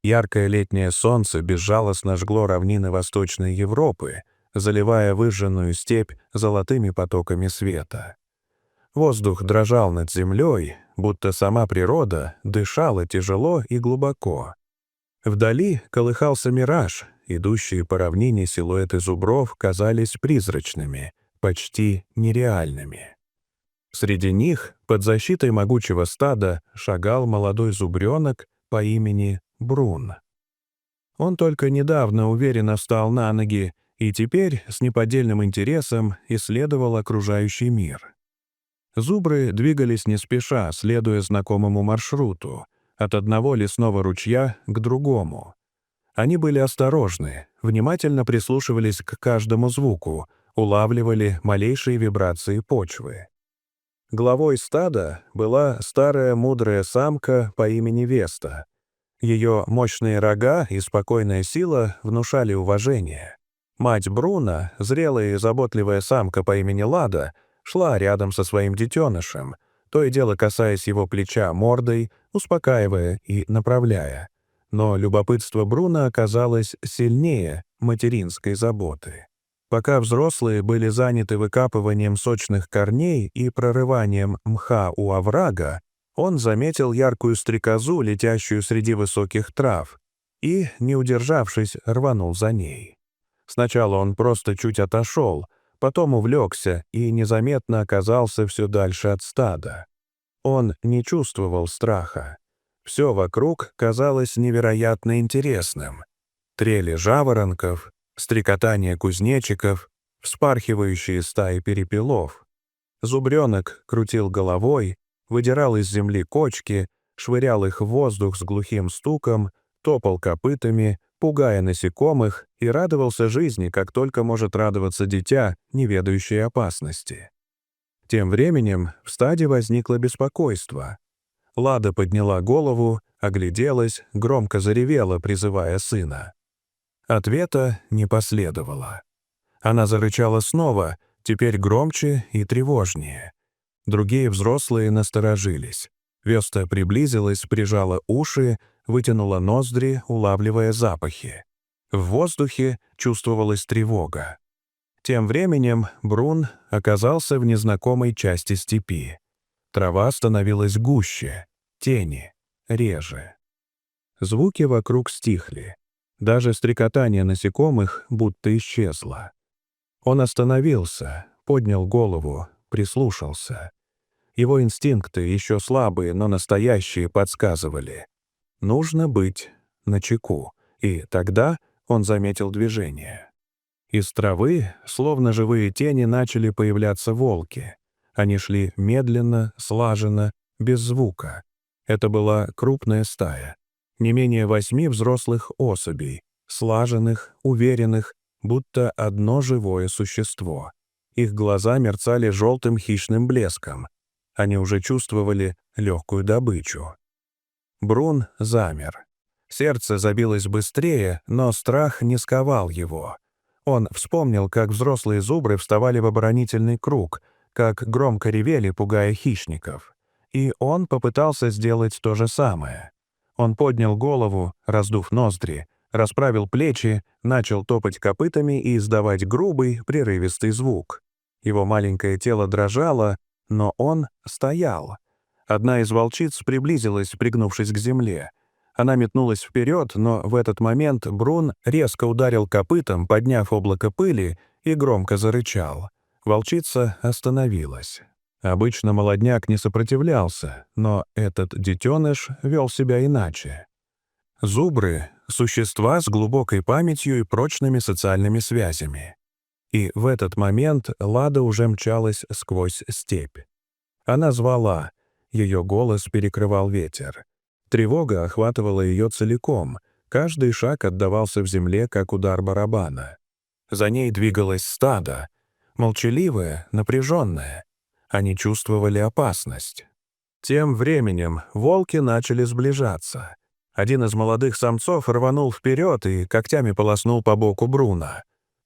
Яркое летнее солнце безжалостно жгло равнины Восточной Европы, заливая выжженную степь золотыми потоками света. Воздух дрожал над землей, будто сама природа дышала тяжело и глубоко. Вдали колыхался мираж, идущие по равнине силуэты зубров казались призрачными, почти нереальными. Среди них, под защитой могучего стада, шагал молодой зубренок по имени Брун. Он только недавно уверенно встал на ноги и теперь с неподдельным интересом исследовал окружающий мир. Зубры двигались не спеша, следуя знакомому маршруту, от одного лесного ручья к другому. Они были осторожны, внимательно прислушивались к каждому звуку, улавливали малейшие вибрации почвы. Главой стада была старая мудрая самка по имени Веста. Ее мощные рога и спокойная сила внушали уважение. Мать Бруна, зрелая и заботливая самка по имени Лада, шла рядом со своим детенышем, то и дело касаясь его плеча мордой, успокаивая и направляя. Но любопытство Бруна оказалось сильнее материнской заботы. Пока взрослые были заняты выкапыванием сочных корней и прорыванием мха у оврага, он заметил яркую стрекозу, летящую среди высоких трав, и, не удержавшись, рванул за ней. Сначала он просто чуть отошел, потом увлекся и незаметно оказался все дальше от стада. Он не чувствовал страха. Все вокруг казалось невероятно интересным. Трели жаворонков, стрекотание кузнечиков, вспархивающие стаи перепелов. Зубренок крутил головой, выдирал из земли кочки, швырял их в воздух с глухим стуком, топал копытами, пугая насекомых, и радовался жизни, как только может радоваться дитя, не ведающее опасности. Тем временем в стаде возникло беспокойство. Лада подняла голову, огляделась, громко заревела, призывая сына. Ответа не последовало. Она зарычала снова, теперь громче и тревожнее. Другие взрослые насторожились. Веста приблизилась, прижала уши, вытянула ноздри, улавливая запахи. В воздухе чувствовалась тревога. Тем временем Брун оказался в незнакомой части степи. Трава становилась гуще, тени реже. Звуки вокруг стихли. Даже стрекотание насекомых будто исчезло. Он остановился, поднял голову, прислушался. Его инстинкты, еще слабые, но настоящие, подсказывали. Нужно быть начеку, и тогда он заметил движение. Из травы, словно живые тени, начали появляться волки. Они шли медленно, слаженно, без звука. Это была крупная стая. Не менее 8 взрослых особей, слаженных, уверенных, будто одно живое существо. Их глаза мерцали желтым хищным блеском. Они уже чувствовали легкую добычу. Брун замер. Сердце забилось быстрее, но страх не сковал его. Он вспомнил, как взрослые зубры вставали в оборонительный круг, как громко ревели, пугая хищников. И он попытался сделать то же самое. Он поднял голову, раздув ноздри, расправил плечи, начал топать копытами и издавать грубый, прерывистый звук. Его маленькое тело дрожало, но он стоял. Одна из волчиц приблизилась, пригнувшись к земле. Она метнулась вперед, но в этот момент Брун резко ударил копытом, подняв облако пыли, и громко зарычал. Волчица остановилась. Обычно молодняк не сопротивлялся, но этот детеныш вел себя иначе. Зубры — существа с глубокой памятью и прочными социальными связями. И в этот момент Лада уже мчалась сквозь степь. Она звала, ее голос перекрывал ветер. Тревога охватывала ее целиком, каждый шаг отдавался в земле, как удар барабана. За ней двигалось стадо, молчаливое, напряженное. Они чувствовали опасность. Тем временем волки начали сближаться. Один из молодых самцов рванул вперед и когтями полоснул по боку Бруна.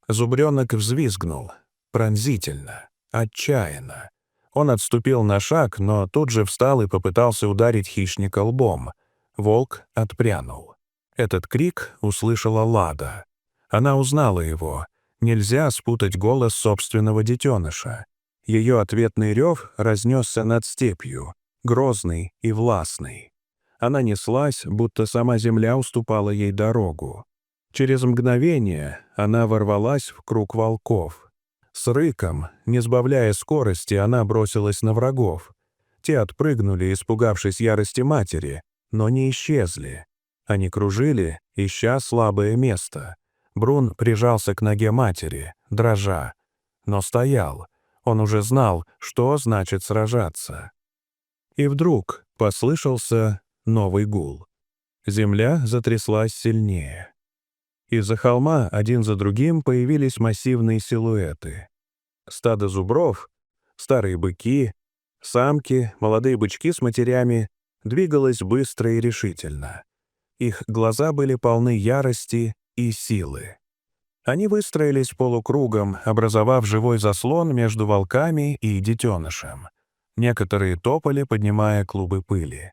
Зубренок взвизгнул. Пронзительно, отчаянно. Он отступил на шаг, но тут же встал и попытался ударить хищника лбом. Волк отпрянул. Этот крик услышала Лада. Она узнала его. Нельзя спутать голос собственного детеныша. Ее ответный рев разнесся над степью, грозный и властный. Она неслась, будто сама земля уступала ей дорогу. Через мгновение она ворвалась в круг волков. С рыком, не сбавляя скорости, она бросилась на врагов. Те отпрыгнули, испугавшись ярости матери, но не исчезли. Они кружили, ища слабое место. Брун прижался к ноге матери, дрожа, но стоял. Он уже знал, что значит сражаться. И вдруг послышался новый гул. Земля затряслась сильнее. Из-за холма один за другим появились массивные силуэты. Стадо зубров, старые быки, самки, молодые бычки с матерями двигалось быстро и решительно. Их глаза были полны ярости и силы. Они выстроились полукругом, образовав живой заслон между волками и детенышем. Некоторые топали, поднимая клубы пыли.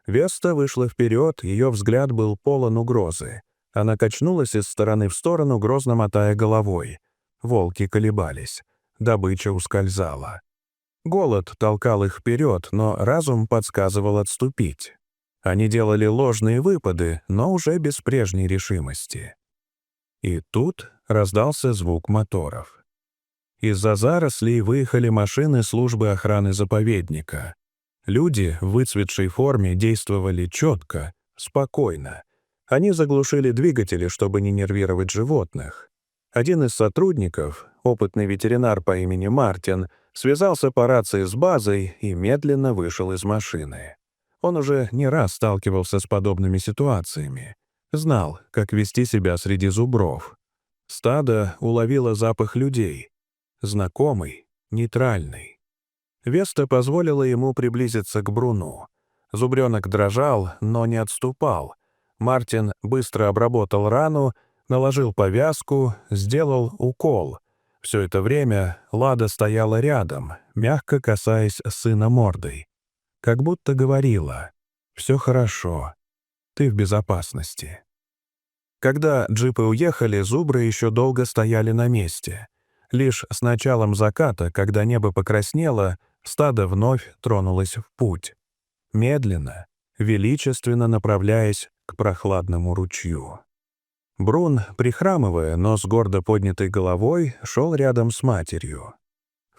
Веста вышла вперед, ее взгляд был полон угрозы. Она качнулась из стороны в сторону, грозно мотая головой. Волки колебались. Добыча ускользала. Голод толкал их вперед, но разум подсказывал отступить. Они делали ложные выпады, но уже без прежней решимости. И тут раздался звук моторов. Из-за зарослей выехали машины службы охраны заповедника. Люди в выцветшей форме действовали четко, спокойно. Они заглушили двигатели, чтобы не нервировать животных. Один из сотрудников, опытный ветеринар по имени Мартин, связался по рации с базой и медленно вышел из машины. Он уже не раз сталкивался с подобными ситуациями. Знал, как вести себя среди зубров. Стадо уловило запах людей. Знакомый, нейтральный. Веста позволила ему приблизиться к Бруну. Зубренок дрожал, но не отступал. Мартин быстро обработал рану, наложил повязку, сделал укол. Все это время Лада стояла рядом, мягко касаясь сына мордой. Как будто говорила: «Все хорошо, ты в безопасности». Когда джипы уехали, зубры еще долго стояли на месте. Лишь с началом заката, когда небо покраснело, стадо вновь тронулось в путь. Медленно, величественно направляясь к прохладному ручью. Брун, прихрамывая, но с гордо поднятой головой, шел рядом с матерью.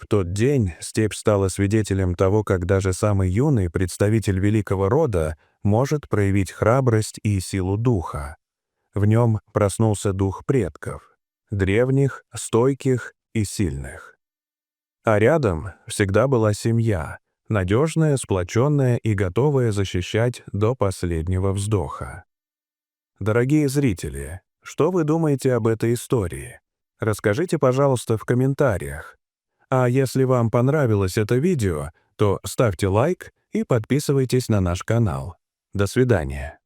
В тот день степь стала свидетелем того, как даже самый юный представитель великого рода может проявить храбрость и силу духа. В нем проснулся дух предков, древних, стойких и сильных. А рядом всегда была семья, надежная, сплоченная и готовая защищать до последнего вздоха. Дорогие зрители, что вы думаете об этой истории? Расскажите, пожалуйста, в комментариях. А если вам понравилось это видео, то ставьте лайк и подписывайтесь на наш канал. До свидания.